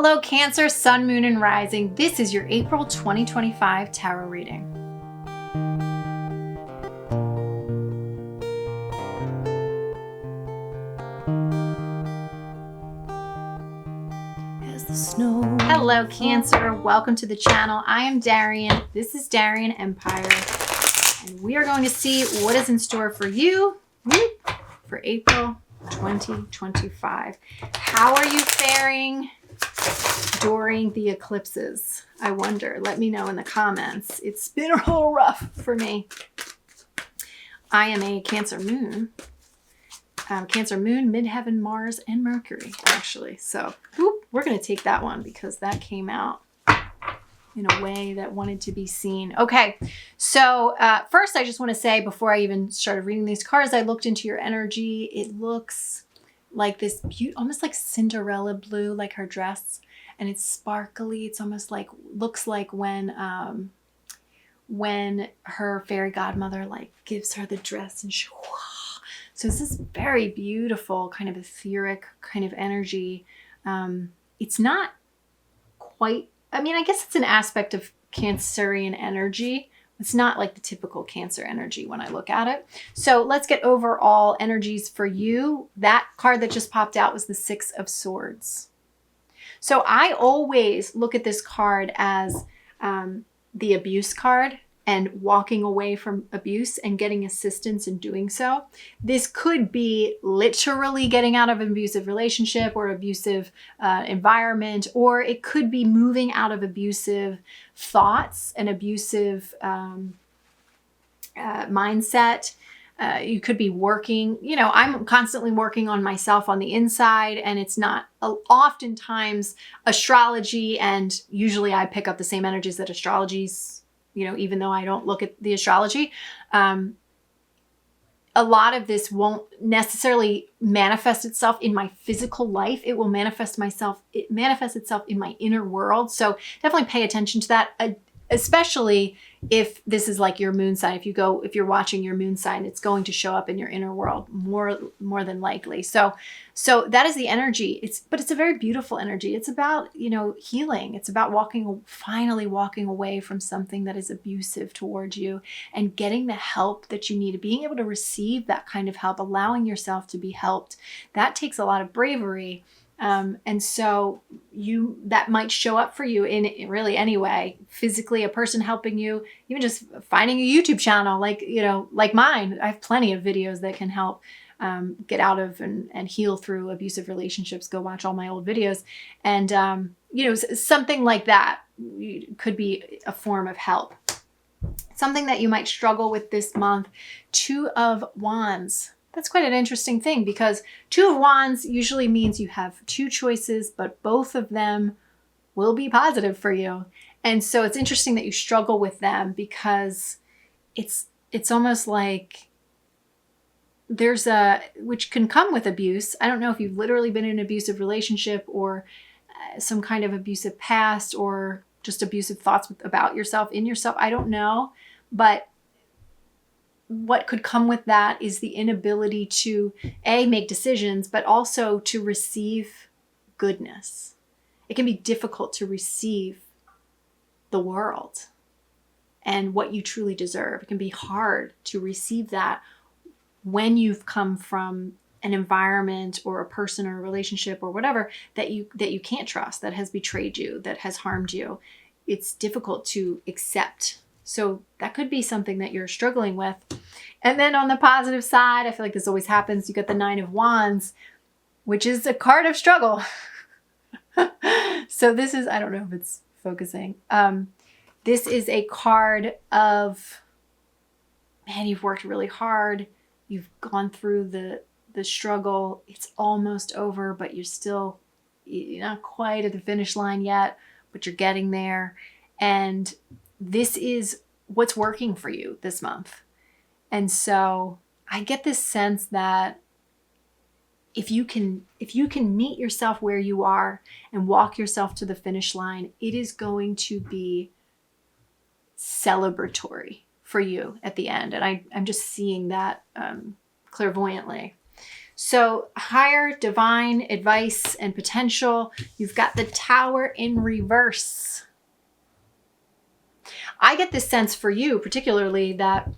Hello, Cancer, Sun, Moon, and Rising. This is your April 2025 tarot reading. As the snow. Hello, Cancer. Welcome to the channel. I am Darian. This is Darian Empire. And we are going to see what is in store for you for April 2025. How are you faring during the eclipses? I wonder. Let me know in the comments. It's been a little rough for me. I am a Cancer Moon. Cancer Moon, Midheaven, Mars, and Mercury, actually. So we're going to take that one because that came out in a way that wanted to be seen. Okay, so first I just want to say, before I even started reading these cards, I looked into your energy. It looks like this almost like Cinderella blue, like her dress, and it's sparkly. It's almost like, looks like when her fairy godmother like gives her the dress and so this is very beautiful, kind of etheric kind of energy. It's not quite, I mean, I guess it's an aspect of Cancerian energy. It's not like the typical Cancer energy when I look at it. So let's get overall energies for you. That card that just popped out was the Six of Swords. So I always look at this card as the abuse card and walking away from abuse and getting assistance in doing so. This could be literally getting out of an abusive relationship or abusive environment, or it could be moving out of abusive thoughts and abusive mindset. You could be working, I'm constantly working on myself on the inside, and it's not oftentimes astrology, and usually I pick up the same energies that astrology's, even though I don't look at the astrology. A lot of this won't necessarily manifest itself in my physical life. It will manifest itself in my inner world. So definitely pay attention to that, especially if this is like your moon sign. If you're watching your moon sign, it's going to show up in your inner world more than likely. So that is the energy. But it's a very beautiful energy. It's about, healing. It's about finally walking away from something that is abusive towards you and getting the help that you need, being able to receive that kind of help, allowing yourself to be helped. That takes a lot of bravery. And so that might show up for you in really any way, physically, a person helping you, even just finding a YouTube channel like mine. I have plenty of videos that can help get out of and heal through abusive relationships. Go watch all my old videos. And, something like that could be a form of help. Something that you might struggle with this month, Two of Wands. That's quite an interesting thing, because Two of Wands usually means you have two choices, but both of them will be positive for you. And so it's interesting that you struggle with them, because it's almost like which can come with abuse. I don't know if you've literally been in an abusive relationship or some kind of abusive past, or just abusive thoughts about yourself, in yourself. I don't know, but what could come with that is the inability to make decisions, but also to receive goodness. It can be difficult to receive the world and what you truly deserve. It can be hard to receive that when you've come from an environment or a person or a relationship or whatever that you can't trust, that has betrayed you, that has harmed you. It's difficult to accept. So that could be something that you're struggling with. And then on the positive side, I feel like this always happens. You got the Nine of Wands, which is a card of struggle. So this is, I don't know if it's focusing. This is a card of, man, you've worked really hard. You've gone through the struggle. It's almost over, but you're not quite at the finish line yet, but you're getting there. And this is what's working for you this month. And so I get this sense that if you can meet yourself where you are and walk yourself to the finish line, it is going to be celebratory for you at the end. And I'm just seeing that clairvoyantly. So higher divine advice and potential. You've got the Tower in reverse. I get this sense for you particularly that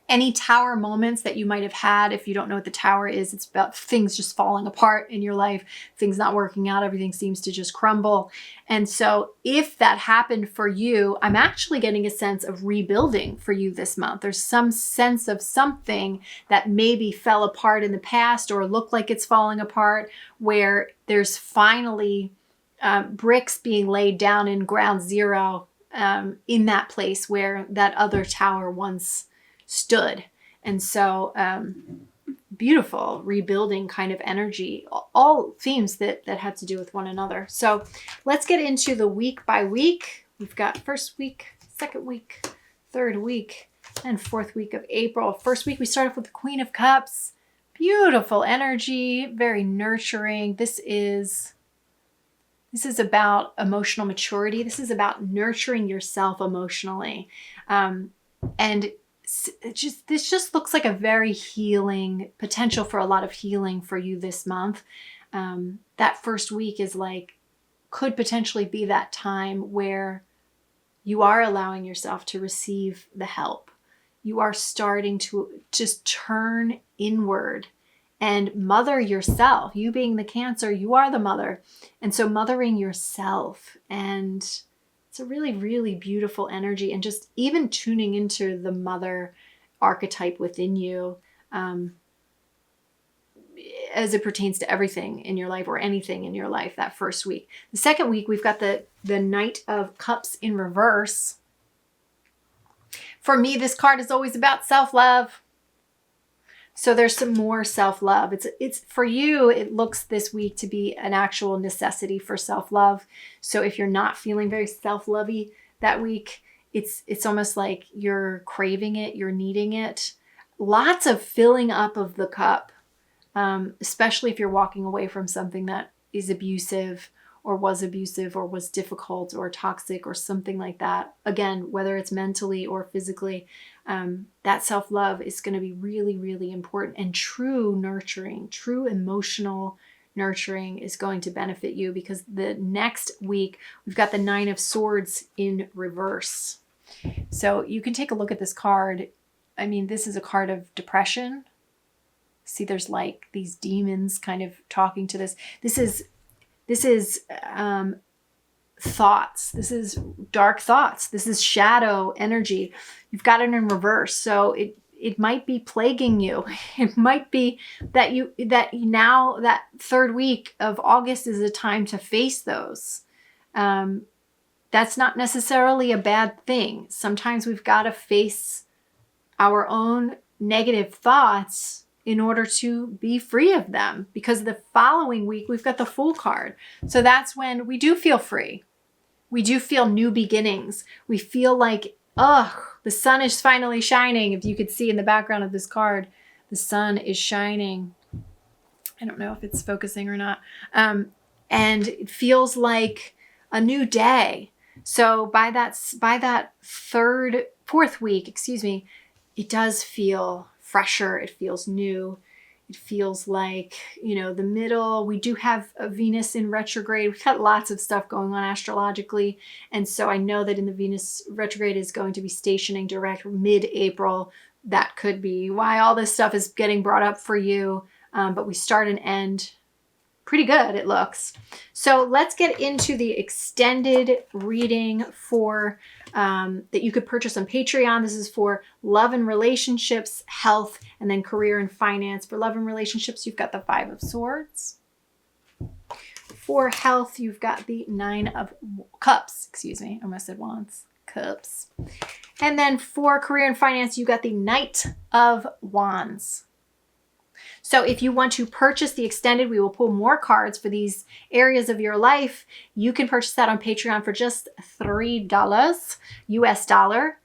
any tower moments that you might have had, if you don't know what the tower is, it's about things just falling apart in your life, things not working out, everything seems to just crumble. And so if that happened for you, I'm actually getting a sense of rebuilding for you this month. There's some sense of something that maybe fell apart in the past or looked like it's falling apart, where there's finally bricks being laid down in ground zero in that place where that other tower once stood. And so beautiful rebuilding kind of energy, all themes that had to do with one another. So let's get into the week by week. We've got first week, second week, third week, and fourth week of April. First week, we start off with the Queen of Cups. Beautiful energy, very nurturing. This is about emotional maturity. This is about nurturing yourself emotionally. And this just looks like a very healing potential for a lot of healing for you this month. That first week is could potentially be that time where you are allowing yourself to receive the help. You are starting to just turn inward and mother yourself. You being the Cancer, you are the mother. And so mothering yourself, and it's a really, really beautiful energy. And just even tuning into the mother archetype within you as it pertains to everything in your life or anything in your life that first week. The second week, we've got the Knight of Cups in reverse. For me, this card is always about self-love. So there's some more self-love. It's for you, it looks this week to be an actual necessity for self-love. So if you're not feeling very self-lovey that week, it's almost like you're craving it, you're needing it. Lots of filling up of the cup, especially if you're walking away from something that is abusive or was difficult or toxic or something like that. Again, whether it's mentally or physically, that self-love is going to be really, really important. And true nurturing, true emotional nurturing is going to benefit you, because the next week we've got the Nine of Swords in reverse. So you can take a look at this card. I mean, this is a card of depression. See, there's these demons kind of talking to this. This is thoughts. This is dark thoughts. This is shadow energy. You've got it in reverse. So it might be plaguing you. It might be that now that third week of August is a time to face those. That's not necessarily a bad thing. Sometimes we've got to face our own negative thoughts in order to be free of them, because the following week we've got the Fool card. So that's when we do feel free. We do feel new beginnings. We feel like, the sun is finally shining. If you could see in the background of this card, the sun is shining. I don't know if it's focusing or not. And it feels like a new day. So by that fourth week, it does feel fresher. It feels new. It feels like, the middle. We do have a Venus in retrograde. We've got lots of stuff going on astrologically. And so I know that in the Venus retrograde is going to be stationing direct mid-April. That could be why all this stuff is getting brought up for you. But we start and end pretty good, it looks. So let's get into the extended reading for that you could purchase on Patreon. This is for love and relationships, health, and then career and finance. For love and relationships, you've got the Five of Swords. For health, you've got the Nine of Cups. I almost said Wands. Cups. And then for career and finance, you got the Knight of Wands. So if you want to purchase the extended, we will pull more cards for these areas of your life. You can purchase that on Patreon for just $3 US dollar.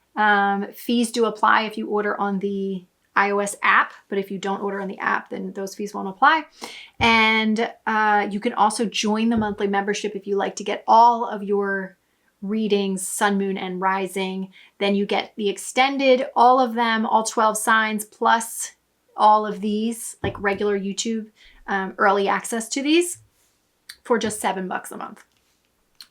Fees do apply if you order on the iOS app, but if you don't order on the app, then those fees won't apply. And you can also join the monthly membership if you like to get all of your readings, sun, moon, and rising. Then you get the extended, all of them, all 12 signs, plus all of these, like regular YouTube early access to these, for just $7 a month.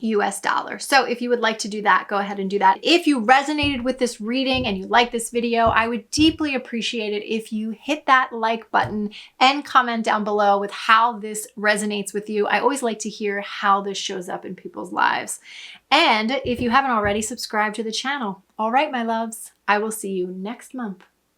US dollars. So if you would like to do that, go ahead and do that. If you resonated with this reading and you like this video, I would deeply appreciate it if you hit that like button and comment down below with how this resonates with you. I always like to hear how this shows up in people's lives. And if you haven't already, subscribe to the channel. All right, my loves, I will see you next month.